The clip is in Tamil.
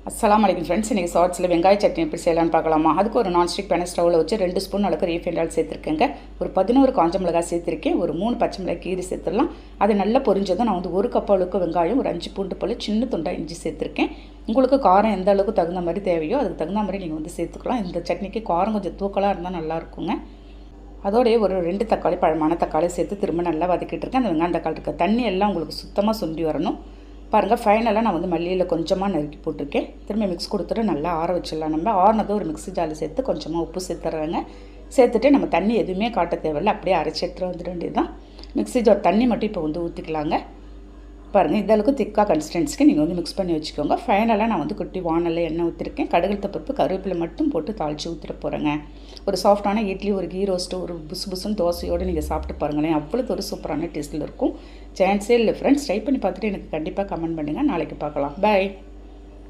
அஸ்ஸலாமு அலைக்கும் ஃப்ரெண்ட்ஸ். இன்றைக்கி ஷார்ட்ஸில் வெங்காய சட்னி எப்படி செய்யலான்னு பார்க்கலாமா? அதுக்கு ஒரு நான்ஸ்டிக் பேனை ஸ்டவ்வில் வச்சு 2 ஸ்பூன் அளவுக்கு ரீஃபைண்ட் ஆயில் சேர்த்துருக்கேங்க. ஒரு 11 காஞ்ச மிளகாய் சேர்த்துருக்கேன். ஒரு 3 பச்சை மிளகாய் கீரி சேர்த்துடலாம். அது நல்லா பொரிஞ்சதும் நான் வந்து 1 கப் அளவுக்கு வெங்காயம், ஒரு 5 பூண்டு போல் சின்ன துண்டாக இஞ்சி சேர்த்துருக்கேன். உங்களுக்கு காரம் எந்த அளவுக்கு தகுந்த மாதிரி தேவையோ அதுக்கு தகுந்த மாதிரி நீங்கள் வந்து சேர்த்துக்கலாம். இந்த சட்னிக்கு காரம் கொஞ்சம் தூக்கலாக இருந்தால் நல்லாயிருக்குங்க. அதோடைய ஒரு 2 தக்காளி, பழமான தக்காளி சேர்த்து திரும்ப நல்லா வதக்கிட்டு இருக்கேன். அந்த வெங்காயம் தக்காளி இருக்க தண்ணி எல்லாம் உங்களுக்கு சுத்தமாக சுண்டி வரணும். பாருங்கள், ஃபைனலாக நான் வந்து மல்லியில் கொஞ்சமாக நறுக்கி போட்டிருக்கேன். திரும்ப மிக்ஸ் கொடுத்துட்டு நல்லா ஆற வச்சிடலாம். நம்ம ஆறினதும் ஒரு மிக்ஸி ஜாரில் சேர்த்து கொஞ்சமாக உப்பு சேர்த்துட்றாங்க. சேர்த்துட்டு நம்ம தண்ணி எதுவுமே காட்ட தேவையில்லை, அப்படியே அரைச்சி எடுத்துகிட்டு வந்துட வேண்டியது தான். மிக்ஸி ஜார் தண்ணி மட்டும் இப்போ வந்து ஊற்றிக்கலாங்க. பாருங்கள், இதளவுக்கு திக்காக கன்சிஸ்டன்சிக்கு நீங்கள் வந்து மிக்ஸ் பண்ணி வச்சுக்கோங்க. ஃபைனலாக நான் வந்து குட்டி வானலில் எண்ணெய் ஊற்றிருக்கேன். கடுகு பருப்பு கருவேப்பிலை மட்டும் போட்டு தாளித்து ஊற்றிட போகிறேங்க. ஒரு சாஃப்டான இட்லி, ஒரு கீ ரோஸ்ட்டு, ஒரு புசு புசுன்னு தோசையோடு நீங்கள் சாப்பிட்டு பாருங்களேன். அவ்வளோ ஒரு சூப்பரான டேஸ்ட்டில் இருக்கும். சான்ஸே இல்லை ஃப்ரெண்ட்ஸ். ட்ரை பண்ணி பார்த்துட்டு எனக்கு கண்டிப்பாக கமெண்ட் பண்ணுங்கள். நாளைக்கு பார்க்கலாம். பாய்.